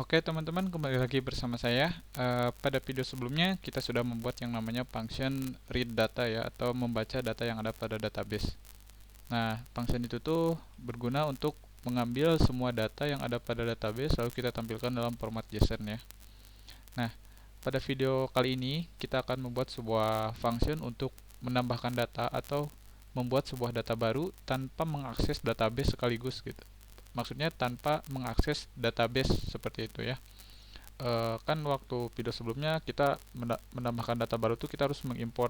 Oke teman-teman, kembali lagi bersama saya. Pada video sebelumnya kita sudah membuat yang namanya function read data ya, atau membaca data yang ada pada database. Nah, function itu tuh berguna untuk mengambil semua data yang ada pada database lalu kita tampilkan dalam format JSON ya. Nah, pada video kali ini kita akan membuat sebuah function untuk menambahkan data atau membuat sebuah data baru tanpa mengakses database sekaligus gitu. Maksudnya tanpa mengakses database seperti itu ya. Kan waktu video sebelumnya kita menambahkan data baru tuh kita harus mengimport,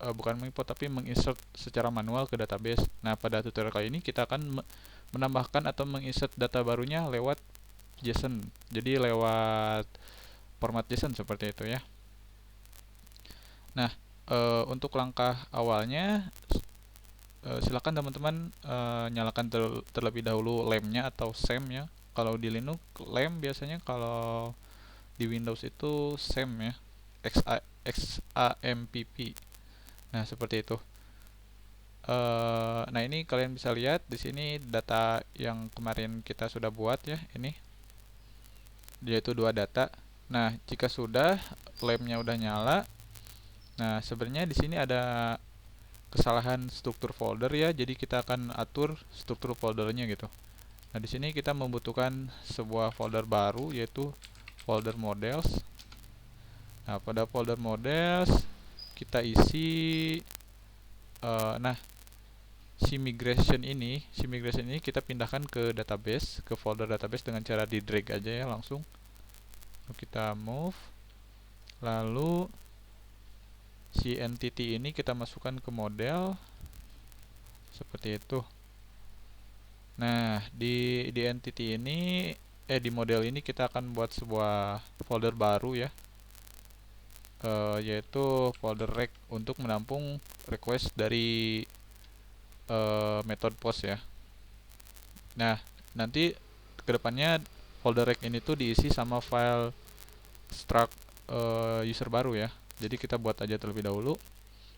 bukan mengimport tapi menginsert secara manual ke database. Nah, pada tutorial kali ini kita akan menambahkan atau menginsert data barunya lewat JSON. Jadi lewat format JSON seperti itu ya. Nah, untuk langkah awalnya silakan teman-teman nyalakan terlebih dahulu lamp-nya atau SAM ya. Kalau di Linux lamp biasanya, kalau di Windows itu SAM ya, XAMPP. Nah, seperti itu. Nah, ini kalian bisa lihat di sini data yang kemarin kita sudah buat ya, ini yaitu dua data. Nah, jika sudah lamp-nya udah nyala, nah sebenarnya di sini ada kesalahan struktur folder ya, jadi kita akan atur struktur foldernya gitu. Nah, di sini kita membutuhkan sebuah folder baru yaitu folder models. Nah, pada folder models kita isi nah si migration ini kita pindahkan ke database, ke folder database dengan cara di drag aja ya langsung. Lalu kita move, lalu si entity ini kita masukkan ke model seperti itu. Nah, di entity ini di model ini kita akan buat sebuah folder baru ya, yaitu folder rec untuk menampung request dari method post ya. Nah, nanti kedepannya folder rec ini tuh diisi sama file struct user baru ya. Jadi kita buat aja terlebih dahulu.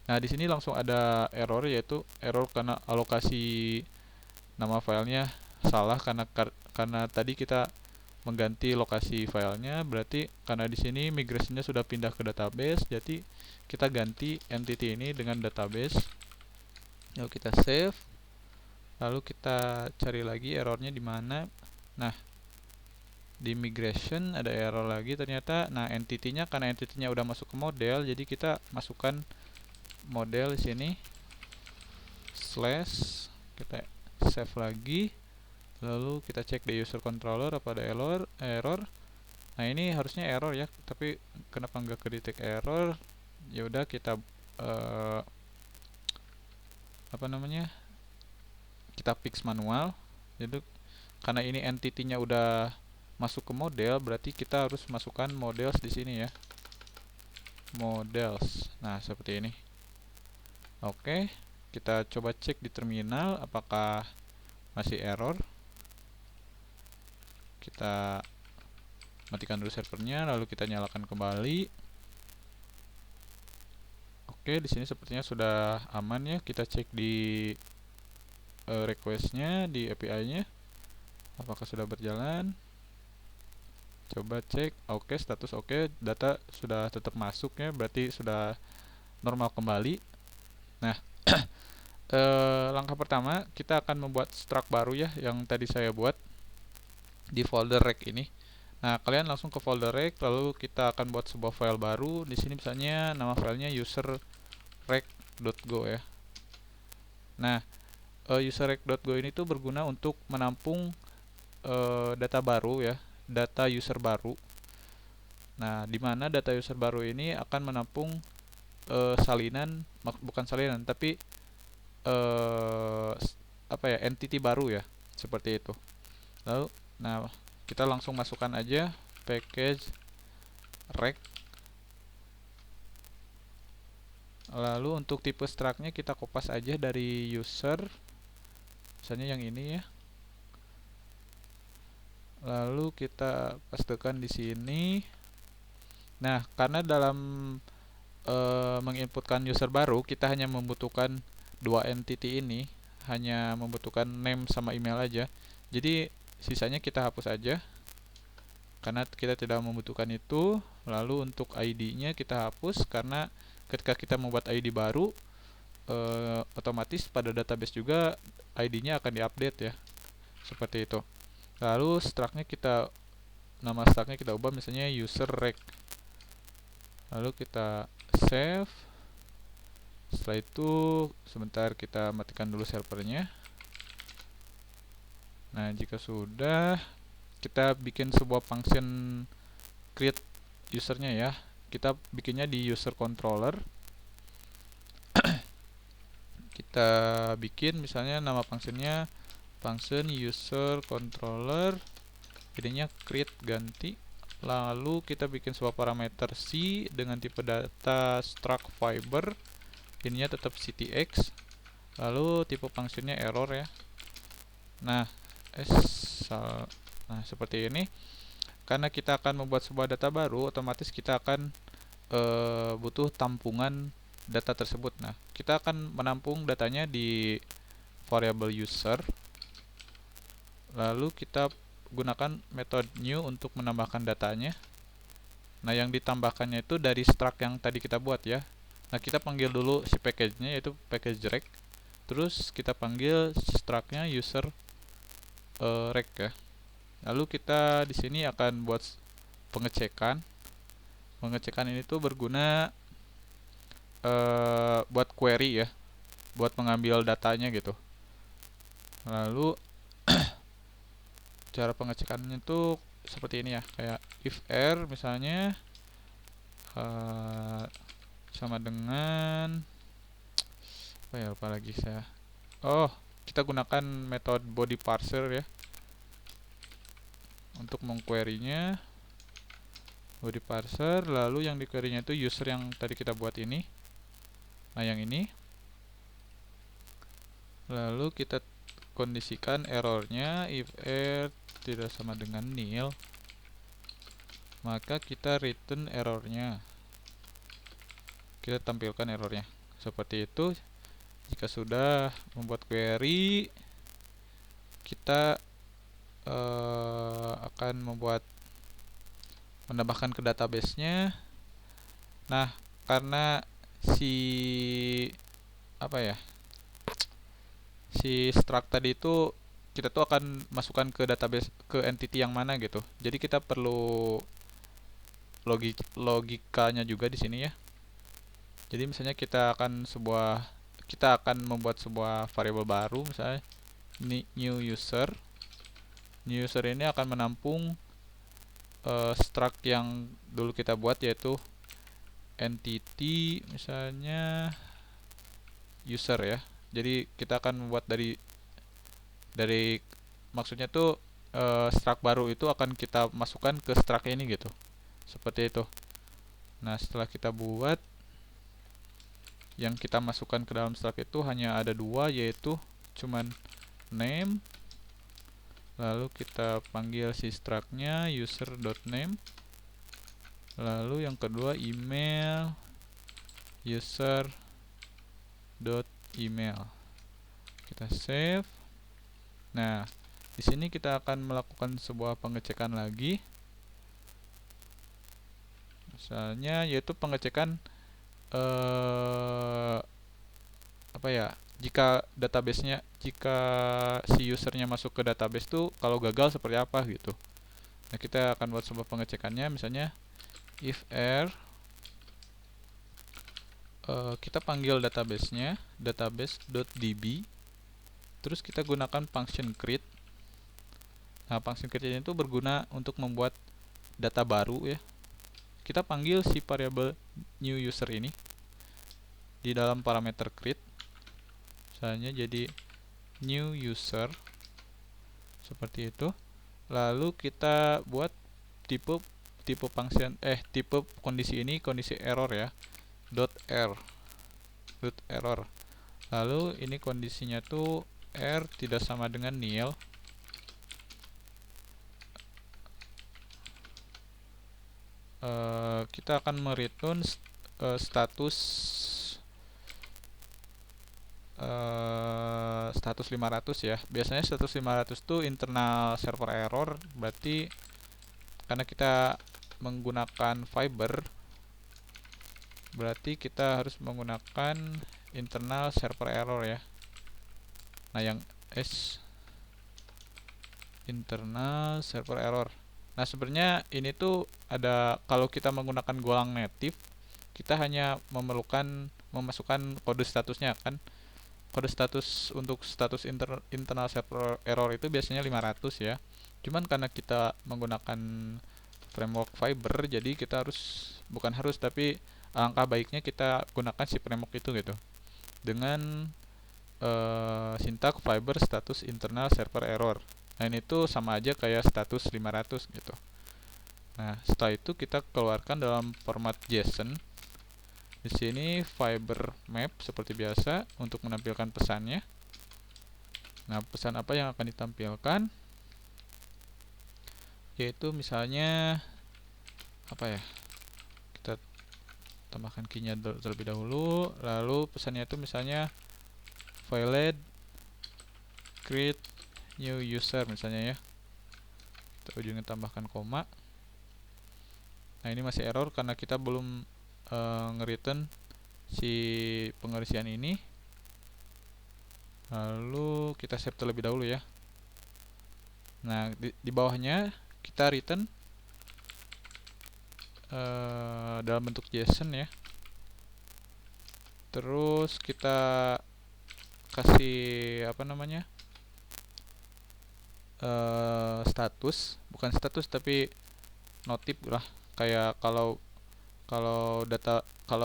Nah, di sini langsung ada error, yaitu error karena alokasi nama filenya salah karena tadi kita mengganti lokasi filenya, berarti karena di sini migrasinya sudah pindah ke database, jadi kita ganti entity ini dengan database. Lalu kita save, lalu kita cari lagi errornya di mana. Nah, di migration ada error lagi ternyata. Nah, entity-nya karena entity-nya udah masuk ke model, jadi kita masukkan model di sini slash, kita save lagi, lalu kita cek di user controller apa ada error. Nah, ini harusnya error ya, tapi kenapa nggak kedetek error? Ya udah, kita kita fix manual. Jadi karena ini entity-nya udah masuk ke model, berarti kita harus masukkan models di sini ya, models. Nah, seperti ini. Oke, kita coba cek di terminal apakah masih error. Kita matikan dulu servernya, lalu kita nyalakan kembali. Oke, di sini sepertinya sudah aman ya. Kita cek di requestnya, di API-nya apakah sudah berjalan. Coba cek. Oke, status oke, data sudah tetap masuk ya, berarti sudah normal kembali. Nah, langkah pertama kita akan membuat struct baru ya, yang tadi saya buat di folder rec ini. Nah, kalian langsung ke folder rec, lalu kita akan buat sebuah file baru. Di sini misalnya nama filenya userrec.go ya. Nah, userrec.go ini tuh berguna untuk menampung data baru ya, data user baru. Nah, di mana data user baru ini akan menampung salinan, bukan salinan tapi entity baru ya, seperti itu. Lalu, nah kita langsung masukkan aja package rec. Lalu untuk tipe struct-nya kita kopas aja dari user, misalnya yang ini ya. Lalu kita pastekan di sini. Nah, karena dalam menginputkan user baru kita hanya membutuhkan dua entity ini, hanya membutuhkan name sama email aja. Jadi sisanya kita hapus aja karena kita tidak membutuhkan itu. Lalu untuk ID-nya kita hapus, karena ketika kita membuat ID baru, otomatis pada database juga ID-nya akan diupdate ya, seperti itu. Lalu nama struct-nya kita ubah misalnya user rec. Lalu kita save. Setelah itu sebentar kita matikan dulu servernya. Nah, jika sudah, kita bikin sebuah function create usernya ya. Kita bikinnya di user controller. Kita bikin misalnya nama functionnya function user controller, jadinya create ganti. Lalu kita bikin sebuah parameter C dengan tipe data struct fiber, ininya tetap ctx. Lalu tipe functionnya error ya. Nah, seperti ini. Karena kita akan membuat sebuah data baru, otomatis kita akan butuh tampungan data tersebut. Nah, kita akan menampung datanya di variable user. Lalu kita gunakan metode new untuk menambahkan datanya. Nah, yang ditambahkannya itu dari struct yang tadi kita buat ya. Nah, kita panggil dulu si package-nya, yaitu package rec. Terus kita panggil struct-nya user rec ya. Lalu kita di sini akan buat pengecekan. Pengecekan ini tuh berguna buat query ya, buat mengambil datanya gitu. Lalu cara pengecekannya tuh seperti ini ya, kayak if r misalnya sama dengan apa ya, lupa lagi saya. Kita gunakan metode body parser ya untuk mengquery-nya. Body parser, lalu yang di query-nya itu user yang tadi kita buat ini. Nah, yang ini. Lalu kita kondisikan errornya, if r tidak sama dengan nil, maka kita return errornya. Kita tampilkan errornya seperti itu. Jika sudah membuat query, kita akan menambahkan ke database-nya. Nah, karena si struct tadi itu kita tuh akan masukkan ke database, ke entity yang mana gitu. Jadi kita perlu logikanya juga di sini ya. Jadi misalnya kita akan membuat sebuah variable baru, misalnya new user. New user ini akan menampung struct yang dulu kita buat, yaitu entity misalnya user ya. Jadi kita akan membuat dari maksudnya tuh struct baru itu akan kita masukkan ke struct ini gitu, seperti itu. Nah, setelah kita buat, yang kita masukkan ke dalam struct itu hanya ada dua, yaitu cuman name. Lalu kita panggil si struct-nya user.name. Lalu yang kedua email user.email. Kita save. Nah, di sini kita akan melakukan sebuah pengecekan lagi. Misalnya yaitu pengecekan jika si usernya masuk ke database tuh kalau gagal seperti apa gitu. Nah, kita akan buat sebuah pengecekannya, misalnya if r kita panggil database-nya database.db, terus kita gunakan function create. Nah, function create ini tuh berguna untuk membuat data baru ya. Kita panggil si variable new user ini di dalam parameter create, misalnya jadi new user seperti itu. Lalu kita buat tipe kondisi ini kondisi error ya, .error. Lalu ini kondisinya tuh r tidak sama dengan nil. Kita akan mereturn status 500 ya. Biasanya status 500 itu internal server error, berarti karena kita menggunakan fiber, berarti kita harus menggunakan internal server error ya. Nah, yang internal server error. Nah, sebenarnya ini tuh ada, kalau kita menggunakan Golang native, kita hanya memasukkan kode statusnya kan. Kode status untuk status internal server error itu biasanya 500 ya. Cuman karena kita menggunakan framework Fiber, jadi kita bukan harus, tapi alangkah baiknya kita gunakan si framework itu gitu. Dengan sintak Fiber status internal server error. Nah, ini tuh sama aja kayak status 500 gitu. Nah, setelah itu kita keluarkan dalam format JSON. Di sini Fiber map seperti biasa untuk menampilkan pesannya. Nah, pesan apa yang akan ditampilkan? Yaitu misalnya apa ya? Kita tambahkan key-nya terlebih dahulu, lalu pesannya itu misalnya valid create new user misalnya ya. Kita ujungnya tambahkan koma. Nah, ini masih error karena kita belum nge-return si pengisian ini. Lalu kita save terlebih dahulu ya. Nah, di bawahnya kita return dalam bentuk JSON ya. Terus kita kasih apa namanya, status, bukan status tapi notif lah, kayak kalau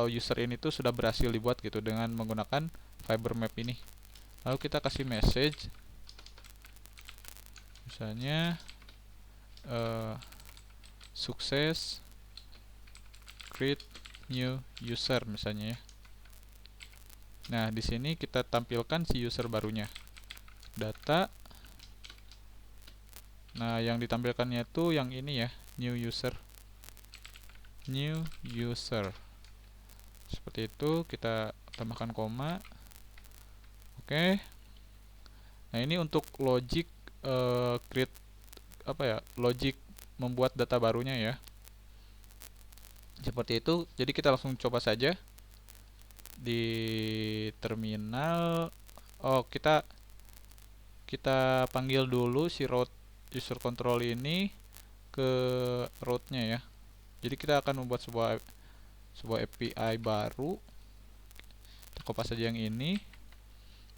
user ini tuh sudah berhasil dibuat gitu dengan menggunakan Fiber map ini. Lalu kita kasih message misalnya sukses create new user misalnya ya. Nah, di sini kita tampilkan si user barunya. Data. Nah, yang ditampilkannya itu yang ini ya, new user. New user. Seperti itu, kita tambahkan koma. Oke. Nah, ini untuk logic create apa ya? Logic membuat data barunya ya. Seperti itu. Jadi kita langsung coba saja di terminal. Oh, kita panggil dulu si root user control ini ke rootnya ya. Jadi kita akan membuat sebuah API baru. Kita copy saja yang ini.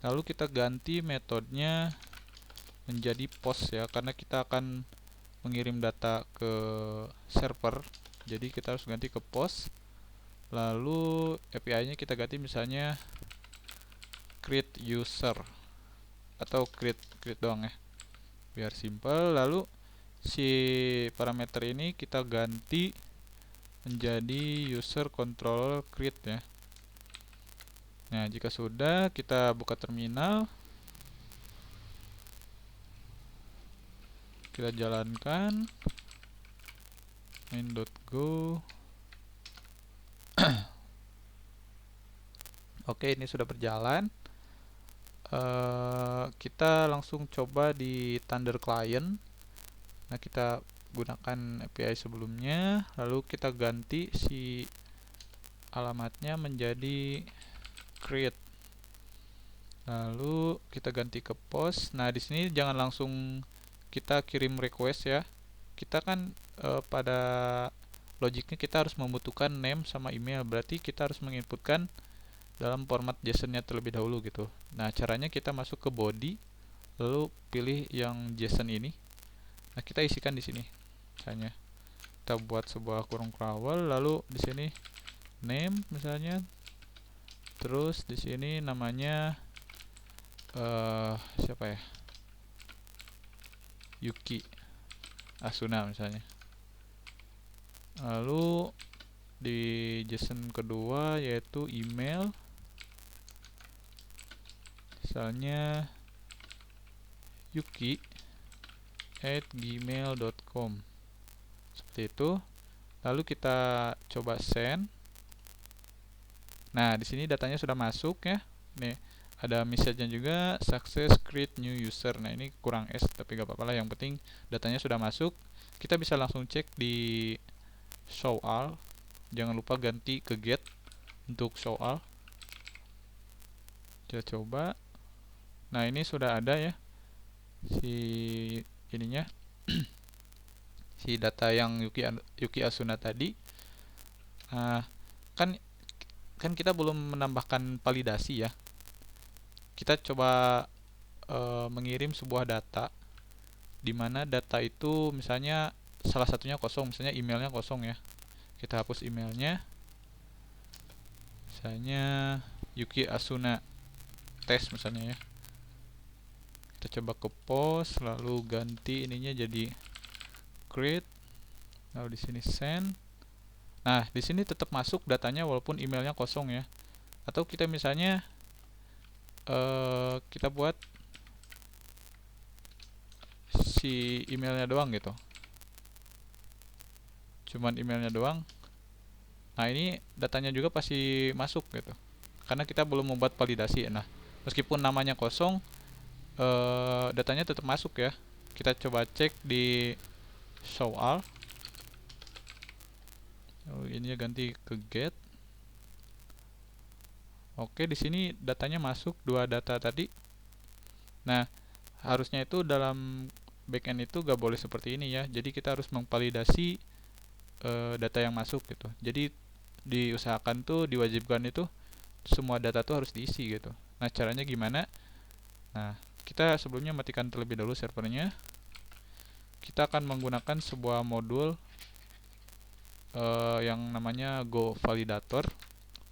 Lalu kita ganti metodenya menjadi post ya, karena kita akan mengirim data ke server. Jadi kita harus ganti ke post. Lalu API-nya kita ganti misalnya create user atau create doang ya, biar simple. Lalu si parameter ini kita ganti menjadi user control create ya. Nah, jika sudah, kita buka terminal, kita jalankan main.go. Oke, ini sudah berjalan. Kita langsung coba di Thunder Client. Nah, kita gunakan API sebelumnya, lalu kita ganti si alamatnya menjadi create. Lalu kita ganti ke post. Nah, di sini jangan langsung kita kirim request ya. Kita kan pada logiknya kita harus membutuhkan name sama email, berarti kita harus menginputkan dalam format JSON-nya terlebih dahulu gitu. Nah, caranya kita masuk ke body, lalu pilih yang JSON ini. Nah, kita isikan di sini. Misalnya kita buat sebuah kurung crawl, lalu di sini name misalnya. Terus di sini namanya siapa ya? Yuki Asuna misalnya. Lalu di JSON kedua yaitu email, misalnya yuki@gmail.com. Seperti itu. Lalu kita coba send. Nah, di sini datanya sudah masuk ya. Nih, ada message-nya juga, success create new user. Nah ini kurang S tapi gak apa-apa lah, yang penting datanya sudah masuk. Kita bisa langsung cek di show all, jangan lupa ganti ke get untuk show all. Kita coba. Nah ini sudah ada ya si ininya si data yang Yuki Asuna tadi. Nah, kan kan kita belum menambahkan validasi ya. Kita coba mengirim sebuah data di mana data itu misalnya salah satunya kosong, misalnya emailnya kosong ya. Kita hapus emailnya. Misalnya Yuki Asuna test misalnya ya. Kita coba ke post, lalu ganti ininya jadi create, lalu di sini send. Nah, di sini tetap masuk datanya walaupun emailnya kosong ya. Atau kita misalnya kita buat si emailnya doang gitu, cuman emailnya doang. Nah ini datanya juga pasti masuk gitu, karena kita belum membuat validasi. Nah meskipun namanya kosong, datanya tetap masuk ya. Kita coba cek di show all. Ini ganti ke get. Oke, di sini datanya masuk dua data tadi. Nah harusnya itu dalam backend itu gak boleh seperti ini ya. Jadi kita harus memvalidasi data yang masuk gitu. Jadi diusahakan tuh, diwajibkan itu semua data tuh harus diisi gitu. Nah caranya gimana? Nah kita sebelumnya matikan terlebih dahulu servernya. Kita akan menggunakan sebuah modul yang namanya Go Validator.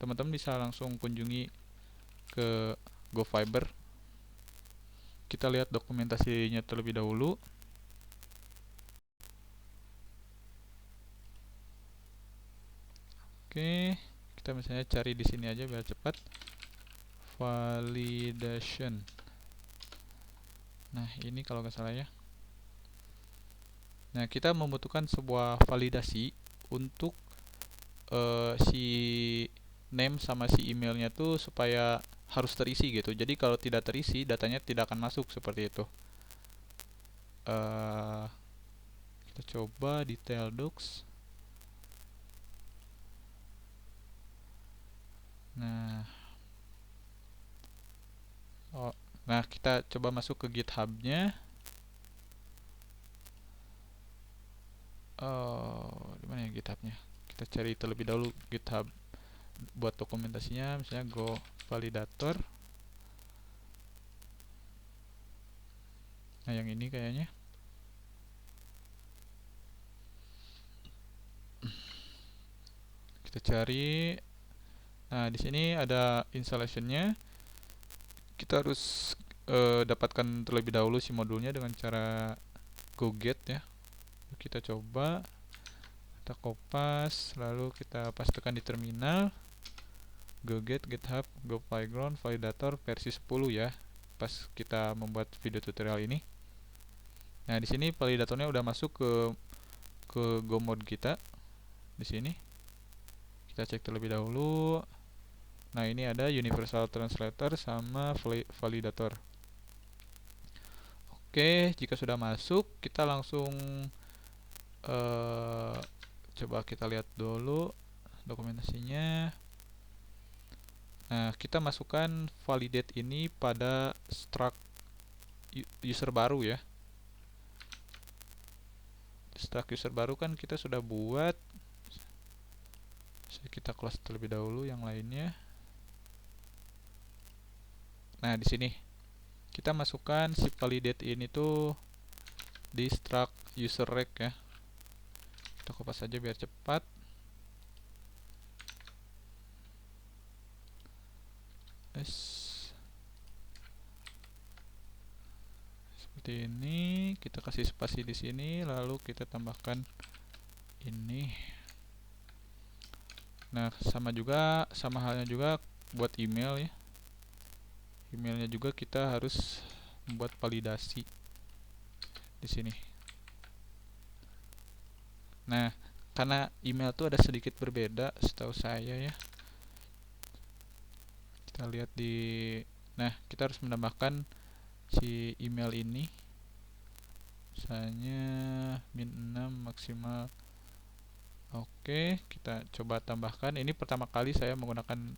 Teman-teman bisa langsung kunjungi ke Go Fiber. Kita lihat dokumentasinya terlebih dahulu. Oke, kita misalnya cari di sini aja biar cepat. Validation. Nah, ini kalau nggak salah ya. Nah, kita membutuhkan sebuah validasi untuk si name sama si emailnya tuh supaya harus terisi gitu. Jadi kalau tidak terisi, datanya tidak akan masuk seperti itu. Kita coba detail docs. Nah, kita coba masuk ke GitHub-nya. Di mana ya GitHub-nya? Kita cari terlebih dahulu GitHub buat dokumentasinya, misalnya Go Validator. Nah, yang ini kayaknya. Kita cari. Nah, di sini ada installation-nya. Kita harus dapatkan terlebih dahulu si modulnya dengan cara go get ya. Kita coba, kita kopas, lalu kita pastekan di terminal. Go get GitHub Go Playground Validator versi 10 ya, pas kita membuat video tutorial ini. Nah, di sini validatornya udah masuk ke Go mode kita. Di sini kita cek terlebih dahulu. Nah, ini ada Universal Translator sama validator. Oke, jika sudah masuk, kita langsung coba kita lihat dulu dokumentasinya. Nah, kita masukkan validate ini pada struct user baru ya. Struct user baru kan kita sudah buat. Kita close terlebih dahulu yang lainnya. Nah, di sini kita masukkan si validate ini tuh di struct user rec ya. Kita kopas saja biar cepat. Seperti ini, kita kasih spasi di sini, lalu kita tambahkan ini. Nah, sama halnya juga buat email ya. Emailnya juga kita harus membuat validasi di sini. Nah, karena email tuh ada sedikit berbeda setahu saya ya. Kita lihat di Nah, kita harus menambahkan si email ini, misalnya -6 maksimal. Oke, kita coba tambahkan. Ini pertama kali saya menggunakan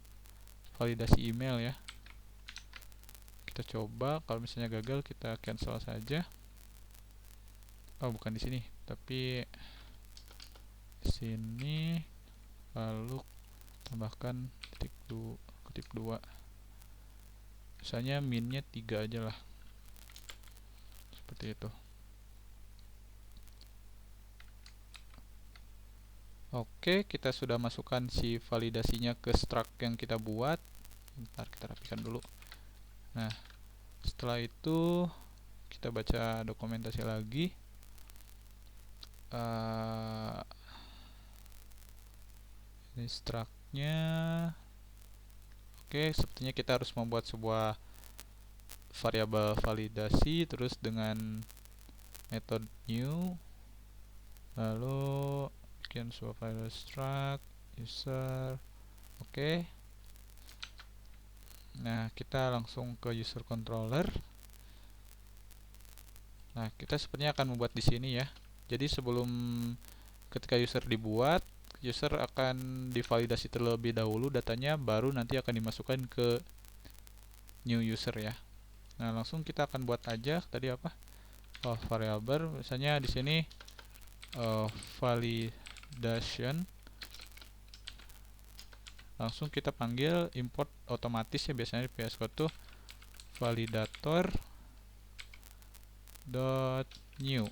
validasi email ya. Kita coba, kalau misalnya gagal kita cancel saja. Oh, bukan di sini, tapi di sini. Lalu tambahkan ketik 2. Misalnya minnya 3 aja lah. Seperti itu. Oke, kita sudah masukkan si validasinya ke struct yang kita buat. Bentar, kita rapikan dulu. Nah, setelah itu kita baca dokumentasi lagi. Ini struct-nya. Oke, sepertinya kita harus membuat sebuah variabel validasi terus dengan metode new, lalu bikin sebuah file struct user. Oke. Nah, kita langsung ke user controller. Nah, kita sepertinya akan membuat di sini ya. Jadi sebelum ketika user dibuat, user akan divalidasi terlebih dahulu datanya, baru nanti akan dimasukkan ke new user ya. Nah, langsung kita akan buat aja tadi apa? Oh, variabel. Misalnya di sini validation. Langsung kita panggil import otomatis ya, biasanya di VS Code tuh validator dot new.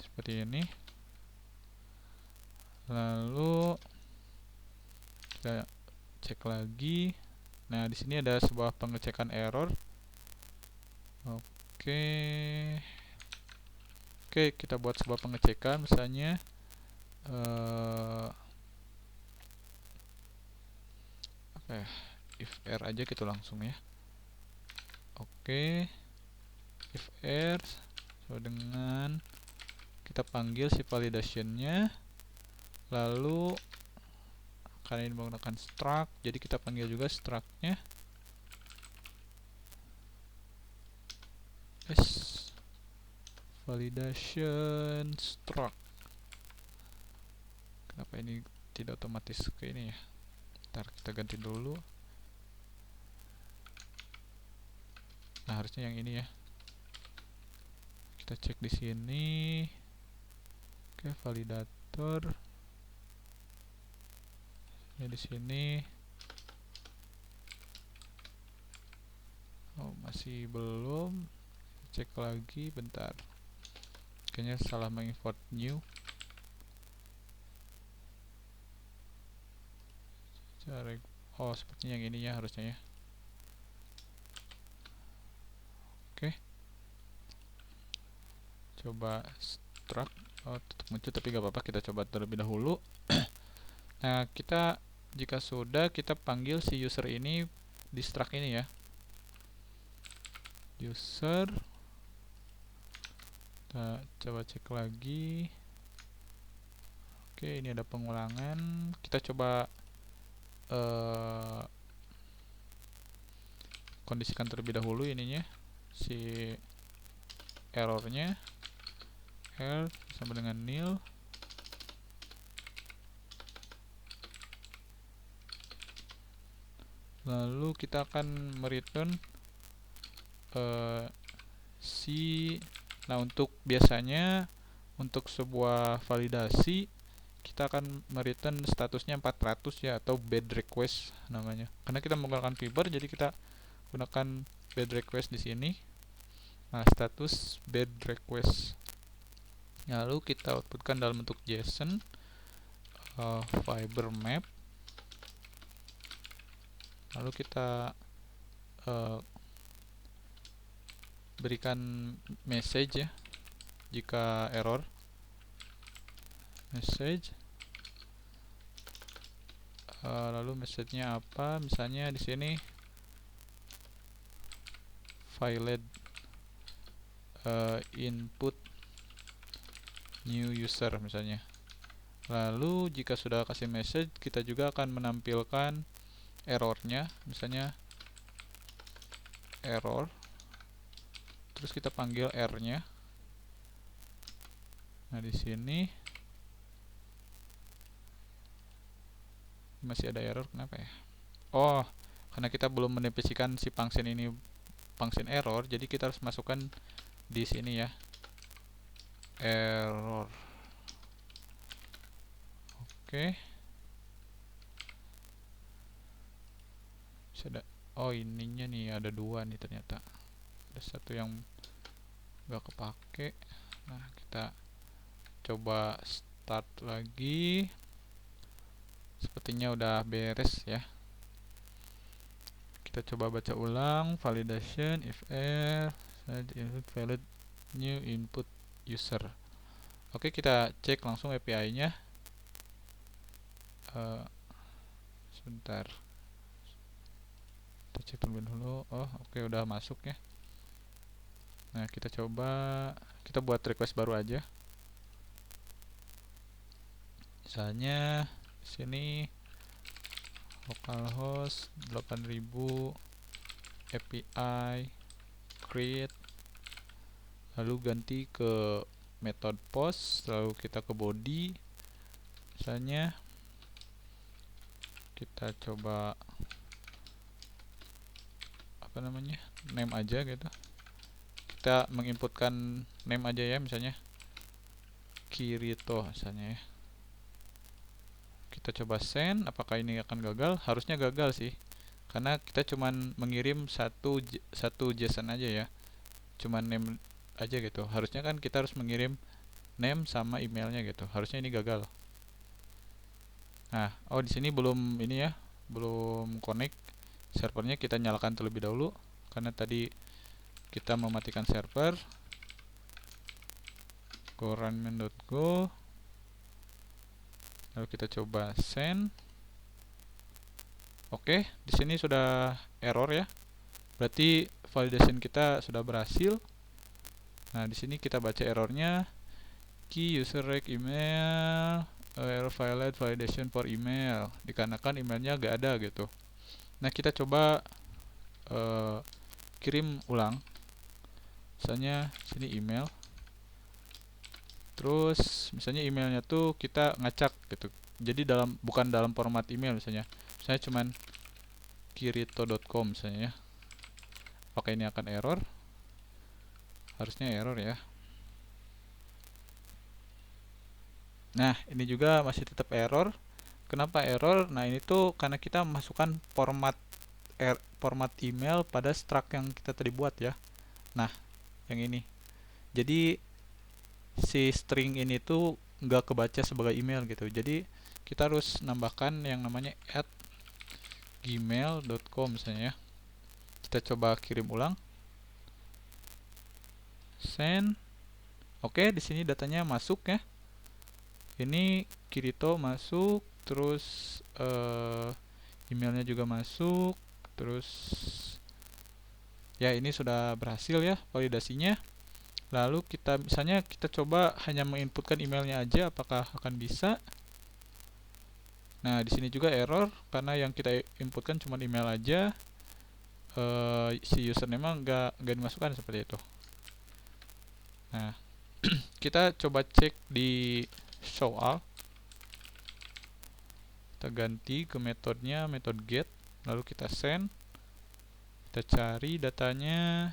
Seperti ini. Lalu kita cek lagi. Nah, di sini ada sebuah pengecekan error. Oke. Oke, kita buat sebuah pengecekan misalnya if r aja gitu langsung ya. Oke. If r so dengan kita panggil si validationnya, lalu karena ini menggunakan struct, jadi kita panggil juga struct-nya validation struct. Kenapa ini tidak otomatis ke ini ya? Ntar kita ganti dulu. Nah, harusnya yang ini ya. Kita cek di sini. Oke, validator. Ya, di sini. Oh, masih belum. Cek lagi, bentar. Kayaknya salah mengimport new. Cari. Oh, sepertinya yang ini ya harusnya ya. Oke. Coba struct. Oh, tetap muncul tapi gak apa-apa, kita coba terlebih dahulu. Nah, kita jika sudah, kita panggil si user ini di struct ini ya. User. Kita coba cek lagi. Oke, ini ada pengulangan. Kita coba kondisikan terlebih dahulu ininya, si errornya. Error sama dengan nil. Lalu kita akan mereturn nah, untuk biasanya untuk sebuah validasi kita akan mereturn statusnya 400 ya, atau bad request namanya. Karena kita menggunakan fiber, jadi kita gunakan bad request di sini. Nah, status bad request. Lalu kita outputkan dalam bentuk JSON fiber map. Lalu kita berikan message ya jika error. Message. Lalu message-nya apa? Misalnya di sini valid input new user misalnya. Lalu jika sudah kasih message, kita juga akan menampilkan errornya, misalnya error, terus kita panggil R-nya. Nah, di sini masih ada error, kenapa ya? Oh, karena kita belum mendefinisikan si function ini function error, jadi kita harus masukkan di sini ya, error. Oke. Ada, oh ininya nih ada dua nih ternyata. Ada satu yang nggak kepake. Nah, kita coba start lagi. Sepertinya udah beres ya. Kita coba baca ulang. Validation if input valid new input user. Oke, kita cek langsung API-nya. Sebentar. Kita cek terlebih dulu. Oh, oke, udah masuk ya. Nah, kita coba, kita buat request baru aja. Misalnya di sini localhost 8000 API create, lalu ganti ke method post, lalu kita ke body. Misalnya kita coba apa namanya, name aja gitu. Kita menginputkan name aja ya, misalnya Kirito misalnya ya. Kita coba send, apakah ini akan gagal? Harusnya gagal sih, karena kita cuman mengirim satu JSON aja ya, cuman name aja gitu. Harusnya kan kita harus mengirim name sama emailnya gitu. Harusnya ini gagal. Nah, oh di sini belum ini ya, belum connect servernya. Kita nyalakan terlebih dahulu karena tadi kita mematikan server. Go runman.go, lalu kita coba send. Oke, di sini sudah error ya. Berarti validation kita sudah berhasil. Nah, di sini kita baca errornya. Key user rec email error violate validation for email, dikarenakan emailnya gak ada gitu. Nah, kita coba kirim ulang. Misalnya sini email. Terus misalnya emailnya tuh kita ngacak gitu. Jadi bukan dalam format email misalnya. Misalnya cuman kirito.com misalnya ya. Apakah ini akan error? Harusnya error ya. Nah, ini juga masih tetap error. Kenapa error? Nah, ini tuh karena kita memasukkan format email pada struct yang kita tadi buat ya. Nah, yang ini. Jadi si string ini tuh nggak kebaca sebagai email gitu. Jadi kita harus nambahkan yang namanya @gmail.com misalnya ya. Kita coba kirim ulang. Send. Oke, di sini datanya masuk ya. Ini Kirito masuk, terus emailnya juga masuk, terus ya ini sudah berhasil ya validasinya. Lalu misalnya kita coba hanya menginputkan emailnya aja, apakah akan bisa? Nah, di sini juga error karena yang kita inputkan cuma email aja. Si username nggak dimasukkan seperti itu. Nah, kita coba cek di show all. Kita ganti ke metodenya, metode get, lalu kita send. Kita cari datanya.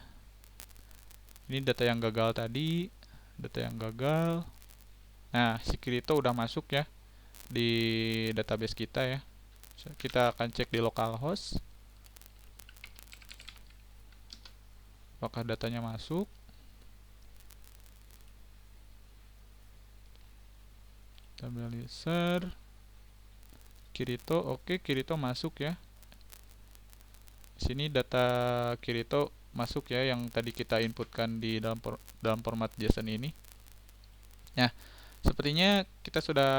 Ini data yang gagal tadi, data yang gagal. Nah, si Kirito udah masuk ya di database kita ya. Kita akan cek di localhost. Apakah datanya masuk? Stabilizer Kirito, oke, Kirito masuk ya. Sini data Kirito masuk ya, yang tadi kita inputkan di dalam format JSON ini. Nah, sepertinya kita sudah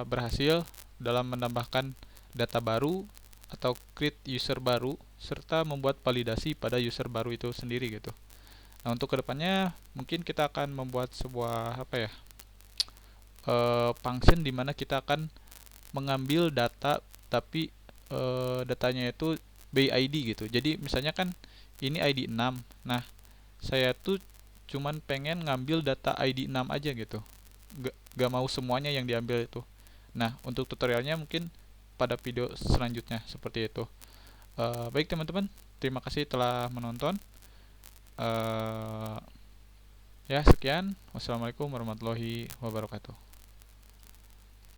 berhasil dalam menambahkan data baru atau create user baru serta membuat validasi pada user baru itu sendiri gitu. Nah, untuk kedepannya mungkin kita akan membuat sebuah function di mana kita akan mengambil data tapi datanya itu by ID gitu. Jadi misalnya kan ini ID 6. Nah, saya tuh cuman pengen ngambil data ID 6 aja gitu. Gak mau semuanya yang diambil itu. Nah, untuk tutorialnya mungkin pada video selanjutnya seperti itu. Baik teman-teman, terima kasih telah menonton. Ya, sekian. Wassalamualaikum warahmatullahi wabarakatuh.